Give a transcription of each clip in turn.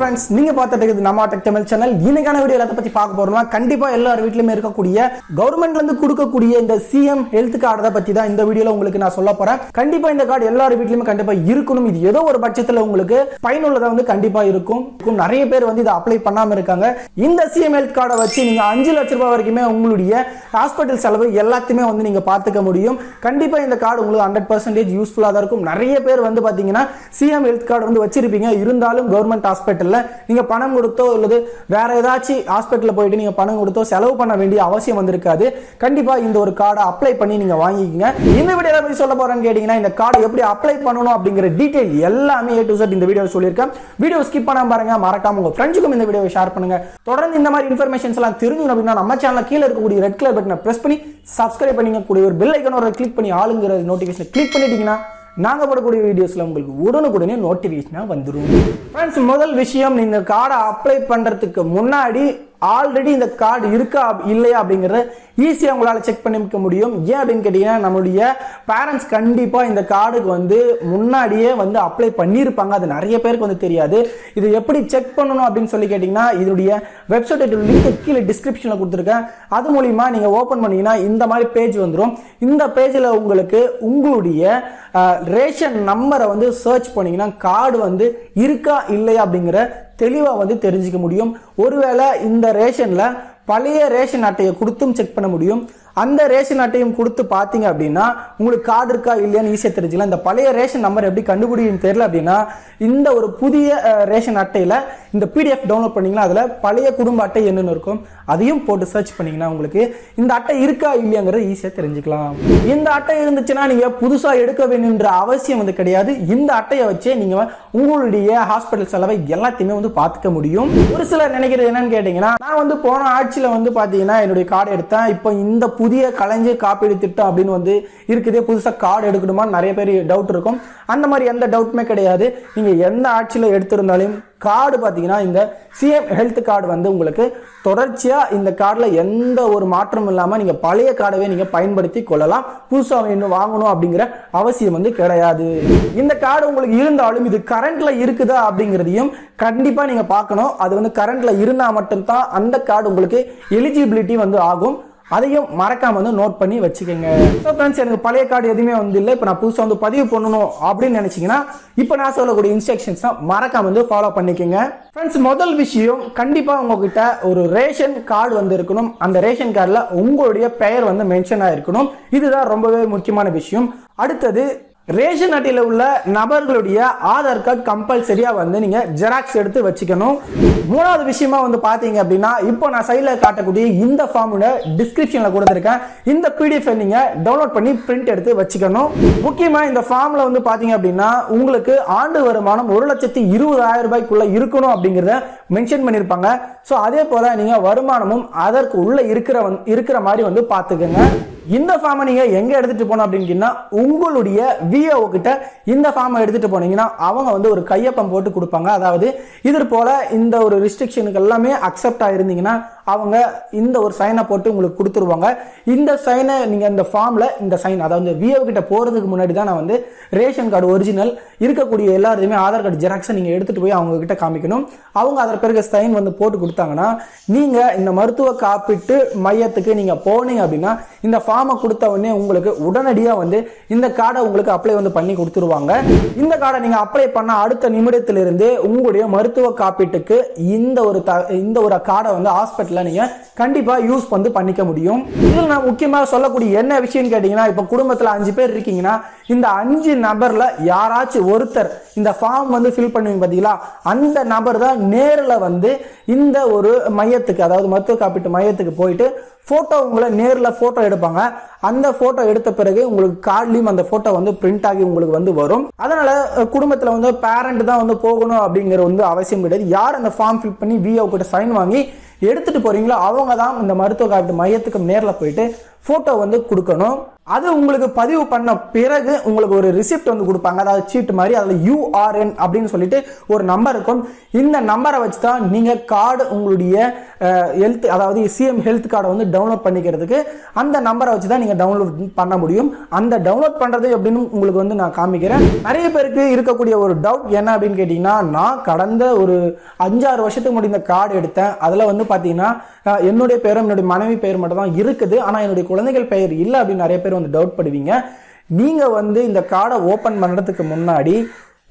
friends, நீங்க பார்த்துட்டு இருக்கிறது நம்ம டெக் தமிழ் சேனல். இன்னைக்கான வீடியோ எதை பத்தி பார்க்க போறோம்னா கண்டிப்பா எல்லார் வீட்லயுமே இருக்கக்கூடிய கவர்மெண்ட்ல இருந்து கொடுக்கக்கூடிய இந்த சிஎம் ஹெல்த் கார்டை பத்தி தான் இந்த வீடியோல உங்களுக்கு நான் சொல்ல போறேன். கண்டிப்பா இந்த கார்டு எல்லார் வீட்லயுமே கண்டிப்பா இருக்கணும். இது ஏதோ ஒரு பட்சத்துல உங்களுக்கு பயனுள்ளதா கண்டிப்பா இருக்கும். நிறைய பேர் இதை அப்ளை பண்ணாம இருக்காங்க. இந்த சிஎம் ஹெல்த் கார்டை வச்சு நீங்க 5 லட்சம் ரூபாய் வரைக்குமே உங்களுடைய ஹாஸ்பிட்டல் செலவு எல்லாத்தையுமே நீங்க பார்த்துக்க முடியும். கண்டிப்பா இந்த கார்டு உங்களுக்கு 100% யூஸ்ஃபுல்லா தான் இருக்கும். நிறைய பேர் பாத்தீங்கன்னா சிஎம் ஹெல்த் கார்டு வச்சிருப்பீங்க, இருந்தாலும் கவர்மெண்ட் ஹாஸ்பிட்டல்ல நீங்க பணம் கொடுத்தோ அல்லது வேற ஏதாச்சும் ஹாஸ்பிட்டல்ல போயிட்டு நீங்க பணம் கொடுத்தோ செலவு பண்ண வேண்டிய அவசியம் இருக்காது. கண்டிப்பா இந்த ஒரு கார்டை அப்ளை பண்ணி நீங்க வாங்கிக்கங்க. இந்த வீடியோல பத்தி சொல்ல போறேன்னு கேட்டீங்கன்னா இந்த கார்டை எப்படி அப்ளை பண்ணணும் அப்படிங்கிற டீடைல் எல்லாமே A to Z இந்த வீடியோல சொல்லியிருக்கேன். வீடியோ ஸ்கிப் பண்ணாம பாருங்க. மறக்காம உங்க ஃப்ரெண்ட்ஸுக்கும் இந்த வீடியோவை ஷேர் பண்ணுங்க. தொடர்ந்து இந்த மாதிரி இன்ஃபர்மேஷன்ஸ் எல்லாம் தெரிஞ்சுக்கணும் அப்படின்னா நம்ம சேனல்ல கீழ இருக்கக்கூடிய ரெட் கலர் பட்டனை பிரஸ் பண்ணி சப்ஸ்கிரைப் பண்ணிங்க. கூட ஒரு பெல் ஐகானை கிளிக் பண்ணி ஆளுங்கிற நோட்டிஃபிகேஷன் கிளிக் பண்ணிட்டீங்கன்னா நாங்க போடக்கூடிய வீடியோஸ்ல உங்களுக்கு உடனுக்குடனே நோட்டிஃபிகேஷனா வந்துடும். ஃப்ரெண்ட்ஸ், முதல் விஷயம், இந்த கார்டை அப்ளை பண்றதுக்கு முன்னாடி ஆல்ரெடி இந்த கார்டு இருக்கா இல்லையா அப்படிங்கறத ஈஸியா உங்களால செக் பண்ணிக்க முடியும். ஏன் அப்படின்னு கேட்டீங்கன்னா நம்மளுடைய பேரண்ட்ஸ் கண்டிப்பா இந்த கார்டுக்கு முன்னாடியே அப்ளை பண்ணியிருப்பாங்க. அது நிறைய பேருக்கு தெரியாது. இது எப்படி செக் பண்ணணும் அப்படின்னு சொல்லி கேட்டீங்கன்னா இதனுடைய வெப்சைட் லிங்க் கீழே டிஸ்கிரிப்ஷன்ல கொடுத்துருக்கேன். அது மூலியமா நீங்க ஓபன் பண்ணீங்கன்னா இந்த மாதிரி பேஜ் வந்துடும். இந்த பேஜ்ல உங்களுக்கு உங்களுடைய ரேஷன் நம்பரை சர்ச் பண்ணீங்கன்னா கார்டு இருக்கா இல்லையா அப்படிங்கிற தெளிவா தெரிஞ்சுக்க முடியும். ஒருவேளை இந்த ரேஷன்ல பழைய ரேஷன் அட்டையை கொடுத்தும் செக் பண்ண முடியும். அந்த ரேஷன் அட்டையும் கொடுத்து பாத்தீங்க அப்படின்னா உங்களுக்கு கார்டு இருக்கா இல்லையான்னு ஈஸியா தெரிஞ்சுக்கலாம். இந்த பழைய ரேஷன் நம்பர் எப்படி கண்டுபிடிக்குன்னு தெரியல அப்படின்னா இந்த ஒரு புதிய ரேஷன் அட்டையில இந்த PDF டவுன்லோட் பண்ணீங்கன்னா அதுல பழைய குடும்ப அட்டை என்னன்னு இருக்கும், அதையும் போட்டு சர்ச் பண்ணீங்கன்னா உங்களுக்கு இந்த அட்டை இருக்கா இல்லையாங்கிறத ஈஸியா தெரிஞ்சுக்கலாம். இந்த அட்டை இருந்துச்சுன்னா நீங்க புதுசா எடுக்க வேணும்ன்ற அவசியம் கிடையாது. இந்த அட்டையை வச்சே நீங்க உங்களுடைய ஹாஸ்பிட்டல் செலவை எல்லாத்தையுமே பார்த்துக்க முடியும். ஒரு சிலர் நினைக்கிறது என்னன்னு கேட்டீங்கன்னா நான் போன ஆட்சியில பாத்தீங்கன்னா என்னுடைய கார்டு எடுத்தேன், இப்போ இந்த புதிய கலைஞர் காப்பீடு திட்டம் அப்படின்னு இருக்குது, புதுசா கார்டு எடுக்கணுமா நிறைய பேர் டவுட் இருக்கும். அந்த மாதிரி எந்த டவுட்டுமே கிடையாது. நீங்க எந்த ஆட்சியில எடுத்திருந்தாலும் கார்டு பாத்தீங்கன்னா இந்த சிஎம் ஹெல்த் கார்டு உங்களுக்கு தொடர்ச்சியா இந்த கார்டுல எந்த ஒரு மாற்றம் இல்லாம நீங்க பழைய கார்டவே நீங்க பயன்படுத்தி கொள்ளலாம். புதுசா இன்னும் வாங்கணும் அப்படிங்கிற அவசியம் கிடையாது. இந்த கார்டு உங்களுக்கு இருந்தாலும் இது கரண்ட்ல இருக்குதா அப்படிங்கிறதையும் கண்டிப்பா நீங்க பார்க்கணும். அது கரண்ட்ல இருந்தா மட்டும்தான் அந்த கார்டு உங்களுக்கு எலிஜிபிலிட்டி ஆகும். அதையும் மறக்காம நோட் பண்ணி வச்சுக்கோங்க. எனக்கு பழைய கார்டு எதுவுமே இல்லை, இப்ப நான் புதுசா பதிவு பண்ணணும் அப்படின்னு நினைச்சீங்கன்னா இப்ப நான் சொல்லக்கூடிய இன்ஸ்ட்ரக்ஷன்ஸ் மறக்காம ஃபாலோ பண்ணிக்கோங்க. ஃப்ரெண்ட்ஸ், முதல் விஷயம், கண்டிப்பா உங்ககிட்ட ஒரு ரேஷன் கார்டு இருக்கணும். அந்த ரேஷன் கார்டுல உங்களுடைய பெயர் மென்ஷன் ஆயிருக்கணும். இதுதான் ரொம்பவே முக்கியமான விஷயம். அடுத்தது, ரேஷன் அட்டையில உள்ள நபர்களுடைய ஆதார் கார்டு கம்பல்சரியா நீங்க ஜெராக்ஸ் எடுத்து வச்சுக்கணும். மூணாவது விஷயமா பாத்தீங்க அப்படின்னா இப்போ நான் சைட்ல காட்டக்கூடிய இந்த ஃபார்மோட டிஸ்கிரிப்ஷன்ல கொடுத்திருக்கேன். இந்த PDF நீங்க டவுன்லோட் பண்ணி பிரிண்ட் எடுத்து வச்சுக்கணும். முக்கியமா இந்த ஃபார்ம்ல பாத்தீங்க அப்படின்னா உங்களுக்கு ஆண்டு வருமானம் 1,20,000 ரூபாய்க்குள்ள இருக்கணும் அப்படிங்கறத மென்ஷன் பண்ணிருப்பாங்க. சோ அதே போல நீங்க வருமானமும் அதற்கு உள்ள இருக்கிற மாதிரி பாத்துக்கோங்க. இந்த ஃபார்மை நீங்க எங்க எடுத்துட்டு போனோம் அப்படின்னா உங்களுடைய VO கிட்ட இந்த ஃபார்மை எடுத்துட்டு போனீங்கன்னா அவங்க ஒரு கையொப்பம் போட்டு கொடுப்பாங்க. அதாவது இது போல இந்த ஒரு ரெஸ்ட்ரிக்ஷனுக்கு எல்லாமே அக்செப்ட் ஆயிருந்தீங்கன்னா அவங்க இந்த ஒரு சைனை போட்டு உங்களுக்கு கொடுத்துருவாங்க. இந்த சைனை நீங்க இந்த ஃபார்ம்ல இந்த சைன், அதாவது VO கிட்ட போறதுக்கு முன்னாடி தான் நான் ரேஷன் கார்டு ஒரிஜினல் இருக்கக்கூடிய எல்லாருமே ஆதார் கார்டு ஜெராக்ஸை நீங்க எடுத்துட்டு போய் அவங்க கிட்ட காமிக்கணும். அவங்க அதற்கு பிறகு சைன் போட்டு கொடுத்தாங்கன்னா நீங்க இந்த மருத்துவ காப்பீட்டு மையத்துக்கு நீங்க போனீங்க அப்படின்னா இந்த ஃபார்மை கொடுத்த உடனே உங்களுக்கு உடனடியா இந்த கார்டை உங்களுக்கு அப்ளை பண்ணி கொடுத்துருவாங்க. இந்த கார்டை நீங்க அப்ளை பண்ண அடுத்த நிமிடத்திலிருந்து உங்களுடைய மருத்துவ காப்பீட்டுக்கு இந்த ஒரு கார்டை ஹாஸ்பிட்டல் நீங்க கண்டிப்பா யூஸ் பண்ணிக்க முடியும். இதுல நான் முக்கியமா சொல்லக்கூடிய என்ன விஷயம் கேட்டீங்கன்னா இப்ப குடும்பத்துல 5 பேர் இருக்கீங்கன்னா இந்த 5 நபர்ல யாராச்சும் ஒருத்தர் இந்த ஃபார்ம் ஃபில் பண்ணுவீங்க பாத்தீங்களா, அந்த நபர் தான் நேரில் இந்த ஒரு மையத்துக்கு, அதாவது மருத்துவ காப்பீட்டு மையத்துக்கு போயிட்டு போட்டோ உங்களை நேரில் போட்டோ எடுப்பாங்க. அந்த போட்டோ எடுத்த பிறகு உங்களுக்கு கார்ட்லயும் அந்த போட்டோ பிரிண்ட் ஆகி உங்களுக்கு வரும். அதனால குடும்பத்துல பேரண்ட் தான் போகணும் அப்படிங்கிற அவசியம் கிடையாது. யார் அந்த ஃபார்ம் ஃபில் பண்ணி VO கிட்ட சைன் வாங்கி எடுத்துட்டு போறீங்களோ அவங்க தான் இந்த மருத்துவ காப்பீட்டு மையத்துக்கு நேரில் போயிட்டு போட்டோ வந்து கொடுக்கணும். அது உங்களுக்கு பதிவு பண்ண பிறகு உங்களுக்கு ஒரு ரிசிப்ட் வந்து கொடுப்பாங்க, அதாவது சீட் மாதிரி. அதில் URN அப்படின்னு சொல்லிட்டு ஒரு நம்பர் இருக்கும். இந்த நம்பரை வச்சு தான் நீங்கள் கார்டு உங்களுடைய ஹெல்த், அதாவது CM ஹெல்த் கார்டை வந்து டவுன்லோட் பண்ணிக்கிறதுக்கு அந்த நம்பரை வச்சு தான் நீங்கள் டவுன்லோட் பண்ண முடியும். அந்த டவுன்லோட் பண்ணுறது அப்படின்னு உங்களுக்கு வந்து நான் காமிக்கிறேன். நிறைய பேருக்கு இருக்கக்கூடிய ஒரு டவுட் என்ன அப்படின்னு கேட்டிங்கன்னா, நான் கடந்த ஒரு 5-6 வருஷத்துக்கு முன்னாடி இந்த கார்டு எடுத்தேன். அதில் வந்து பார்த்தீங்கன்னா என்னுடைய பேரும் என்னுடைய மனைவி பெயர் மட்டும் தான் இருக்குது, ஆனால் என்னுடைய குழந்தைகள் பெயர் இல்லை அப்படின்னு நிறைய பேர் வந்து டவுட் படுவீங்க. நீங்க வந்து இந்த கார்டை ஓபன் பண்றதுக்கு முன்னாடி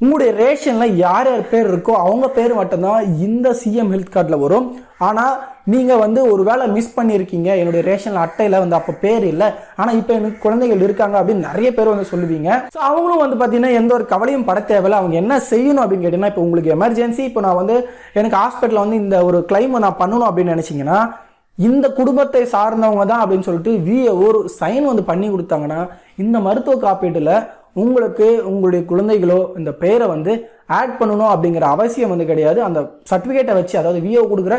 உங்களுடைய ரேஷன்ல யார் யார் பேர் இருக்கோ அவங்க பேர் மட்டும்தான் இந்த CM ஹெல்த் கார்டுல வரும். ஆனா நீங்க வந்து ஒரு வேளை மிஸ் பண்ணிருக்கீங்க, என்னுடைய ரேஷன்ல அட்டையில வந்து அப்ப பேர் இல்லை, ஆனா இப்ப எனக்கு குழந்தைகள் இருக்காங்க அப்படின்னு நிறைய பேர் வந்து சொல்லுவீங்க. அவங்களும் வந்து பாத்தீங்கன்னா எந்த ஒரு கவலையும் பட தேவையில்லை. அவங்க என்ன செய்யணும் அப்படின்னு கேட்டீங்கன்னா, இப்போ உங்களுக்கு எமர்ஜென்சி, இப்போ நான் வந்து எனக்கு ஹாஸ்பிட்டல் வந்து இந்த ஒரு கிளைம் நான் பண்ணணும் அப்படின்னு நினைச்சீங்கன்னா, இந்த குடும்பத்தை சார்ந்தவங்க தான் அப்படின்னு சொல்லிட்டு ஒரு சைன் வந்து பண்ணி கொடுத்தாங்கன்னா, இந்த மருத்துவ காப்பீட்டுல உங்களுக்கு உங்களுடைய குழந்தைகளோ இந்த பெயரை வந்து ஆட் பண்ணணும் அப்படிங்கிற அவசியம் வந்து கிடையாது. அந்த சர்டிபிகேட்டை வச்சு, அதாவது VO கொடுக்குற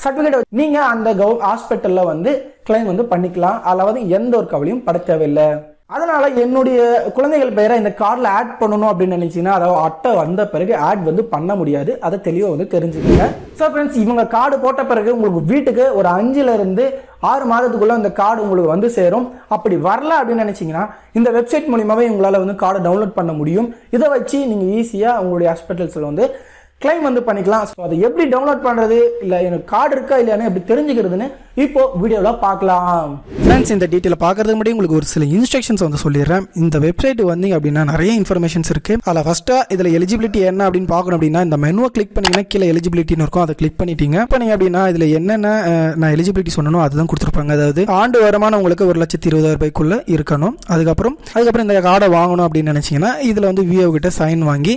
சர்டிபிகேட்டை வச்சு நீங்க அந்த ஹாஸ்பிட்டல்ல வந்து கிளைம் வந்து பண்ணிக்கலாம். அதில் வந்து எந்த ஒரு கவலையும் பட தேவையில்லை. அதனால என்னுடைய குழந்தைகள் பெயரை இந்த கார்டில் ஆட் பண்ணணும் அப்படின்னு நினைச்சீங்கன்னா, அதாவது அட்டை வந்த பிறகு ஆட் வந்து பண்ண முடியாது. அதை தெளிவாக வந்து தெரிஞ்சுக்கோங்க. ஸோ ஃப்ரெண்ட்ஸ், இவங்க கார்டு போட்ட பிறகு உங்களுக்கு வீட்டுக்கு ஒரு 5-6 மாதத்துக்குள்ள இந்த கார்டு உங்களுக்கு வந்து சேரும். அப்படி வரல அப்படின்னு நினைச்சீங்கன்னா, இந்த வெப்சைட் மூலியமாவே உங்களால் வந்து கார்டை டவுன்லோட் பண்ண முடியும். இதை வச்சு நீங்கள் ஈஸியாக உங்களுடைய ஹாஸ்பிட்டல்ஸில் வந்து கிளைம் வந்து பண்ணிக்கலாம். ஸோ அதை எப்படி டவுன்லோட் பண்ணுறது, இல்லை எனக்கு கார்டு இருக்கா இல்லையானு எப்படி தெரிஞ்சுக்கிறதுன்னு இப்போ வீடியோவில் பார்க்கலாம். ஃப்ரெண்ட்ஸ், இந்த டீட்டெயில் பார்க்கறதுக்கு முன்னாடி உங்களுக்கு ஒரு சில இன்ஸ்ட்ரக்ஷன்ஸ் வந்து சொல்லிடுறேன். இந்த வெப்சைட் வந்தீங்க அப்படின்னா நிறைய இன்ஃபர்மேஷன்ஸ் இருக்குது. அதில் ஃபஸ்ட்டாக இதில் எலிஜிபிலிட்டி என்ன அப்படின்னு பார்க்கணும் அப்படின்னா, இந்த மெனுவை கிளிக் பண்ணிங்கன்னா கீழே எலிஜிபிலிட்டின்னு இருக்கும். அதை கிளிக் பண்ணிட்டீங்க அப்படின்னா இதில் என்னென்ன நான் எலிஜிபிலிட்டி சொன்னனோ அதுதான் கொடுத்துருப்பாங்க. அதாவது ஆண்டு வருமானம் உங்களுக்கு 1,20,000 இருக்கணும். அதுக்கப்புறம் இந்த கார்டை வாங்கணும் அப்படின்னு நினச்சிங்கன்னா, இதில் வந்து VO கிட்ட சைன் வாங்கி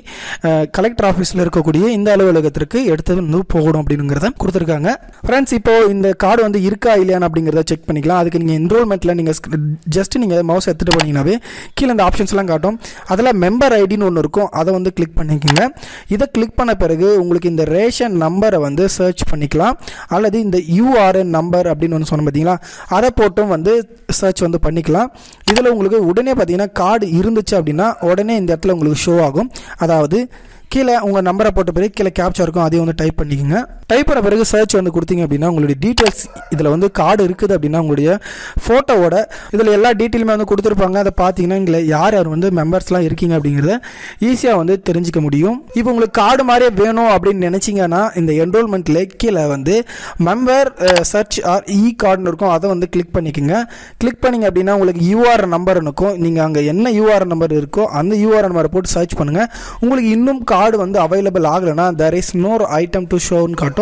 கலெக்டர் ஆஃபீஸில் இருக்கக்கூடிய இந்த அலுவலகத்திற்கு எடுத்து வந்து போகணும் அப்படிங்கிறத கொடுத்துருக்காங்க. ஃப்ரெண்ட்ஸ், இப்போ இந்த கார்டு வந்து இருக்கா இல்லையான்னு அப்படிங்கிறத செக் பண்ணிக்கலாம். அதுக்கு நீங்கள் என்ரோல்மெண்ட்டில் நீங்கள் ஜஸ்ட் நீங்கள் மவுஸ் எடுத்துகிட்டு போனீங்கன்னாவே கீழே இந்த ஆப்ஷன்ஸ்லாம் காட்டும். அதில் மெம்பர் ஐடின்னு ஒன்று இருக்கும், அதை வந்து கிளிக் பண்ணிக்கோங்க. இதை கிளிக் பண்ண பிறகு உங்களுக்கு இந்த ரேஷன் நம்பரை வந்து சர்ச் பண்ணிக்கலாம். அல்லது இந்த URN நம்பர் அப்படின்னு ஒன்று சொன்ன பார்த்தீங்களா, அதை போட்டும் வந்து சர்ச் வந்து பண்ணிக்கலாம். இதில் உங்களுக்கு உடனே பார்த்தீங்கன்னா கார்டு இருந்துச்சு அப்படின்னா உடனே இந்த இடத்துல உங்களுக்கு ஷோ ஆகும். அதாவது கீழே உங்கள் நம்பரை போட்ட பிறகு கீழே கேப்சா இருக்கும், அதையும் வந்து டைப் பண்ணிக்கோங்க. டைப் பண்ண பிறகு சர்ச் வந்து கொடுத்தீங்க அப்படின்னா உங்களுடைய டீட்டெயில்ஸ் இதில் வந்து கார்டு இருக்குது அப்படின்னா உங்களுடைய ஃபோட்டோவோட இதில் எல்லா டீட்டெயிலுமே வந்து கொடுத்துருப்பாங்க. அதை பார்த்தீங்கன்னா இங்கே யார் யார் வந்து மெம்பர்ஸ்லாம் இருக்கீங்க அப்படிங்கிறத ஈஸியாக வந்து தெரிஞ்சிக்க முடியும். இப்போ உங்களுக்கு கார்டு மாதிரியே வேணும் அப்படின்னு நினச்சிங்கன்னா, இந்த என்ரோல்மெண்ட்டில் கீழே வந்து மெம்பர் சர்ச் ஆர் கார்டுன்னு இருக்கும், அதை வந்து கிளிக் பண்ணிக்கோங்க. கிளிக் பண்ணிங்க அப்படின்னா உங்களுக்கு URN நம்பர் இருக்கும். நீங்கள் அங்கே என்ன URN நம்பர் இருக்கோ அந்த URN நம்பரை போட்டு சர்ச் பண்ணுங்கள். உங்களுக்கு இன்னும் கார்டு வந்து அவைலபிள் ஆகலைன்னா there is no item to showன்னு காட்டும்.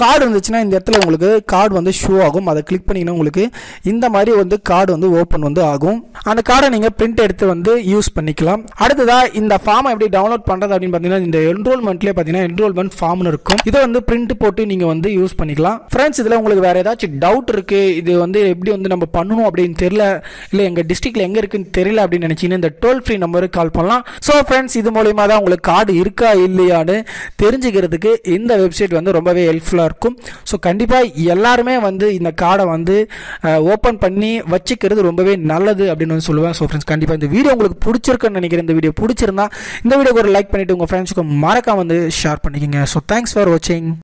கார்டு இருந்துச்சுன்னா இந்த இடத்துல உங்களுக்கு கார்டு வந்து ஷோ ஆகும். அதை கிளிக் பண்ணிங்கன்னா உங்களுக்கு இந்த மாதிரி வந்து கார்டு வந்து ஓப்பன் வந்து ஆகும். அந்த கார்டை நீங்கள் பிரிண்ட் எடுத்து வந்து யூஸ் பண்ணிக்கலாம். அடுத்ததாக இந்த ஃபார்மை எப்படி டவுன்லோட் பண்ணுறது அப்படின்னு பார்த்தீங்கன்னா, இந்த என்ரோல்மெண்ட்லேயே பார்த்தீங்கன்னா என்ரோல்மெண்ட் ஃபார்ம்னு இருக்கும். இதை வந்து பிரிண்ட் போட்டு நீங்கள் வந்து யூஸ் பண்ணிக்கலாம். ஃப்ரெண்ட்ஸ், இதில் உங்களுக்கு வேறு ஏதாச்சும் டவுட் இருக்குது, இது வந்து எப்படி வந்து நம்ம பண்ணணும் அப்படின்னு தெரியல, இல்லை எங்கள் டிஸ்ட்ரிக்டில் எங்கே இருக்குன்னு தெரியல அப்படின்னு நினச்சிங்கன்னா இந்த டோல் ஃப்ரீ நம்பருக்கு கால் பண்ணலாம். ஸோ ஃப்ரெண்ட்ஸ், இது மூலியமாக தான் உங்களுக்கு கார்டு இருக்கா இல்லையான்னு தெரிஞ்சுக்கிறதுக்கு இந்த வெப்சைட் வந்து ரொம்பவே ஹெல்ப்ஃபுல்லாக இருக்கும். ஸோ கண்டிப்பாக எல்லாருமே வந்து இந்த கார்டை வந்து ஓப்பன் பண்ணி வச்சுக்கிறது ரொம்பவே நல்லது அப்படின்னு வந்து சொல்லுவேன். ஸோ ஃப்ரெண்ட்ஸ், கண்டிப்பாக இந்த வீடியோ உங்களுக்கு பிடிச்சிருக்குன்னு நினைக்கிறேன். இந்த வீடியோ பிடிச்சிருந்தா இந்த வீடியோக்கு ஒரு லைக் பண்ணிவிட்டு உங்கள் ஃப்ரெண்ட்ஸுக்கு மறக்காம வந்து ஷேர் பண்ணிக்கோங்க. ஸோ தேங்க்ஸ் ஃபார் வாட்சிங்.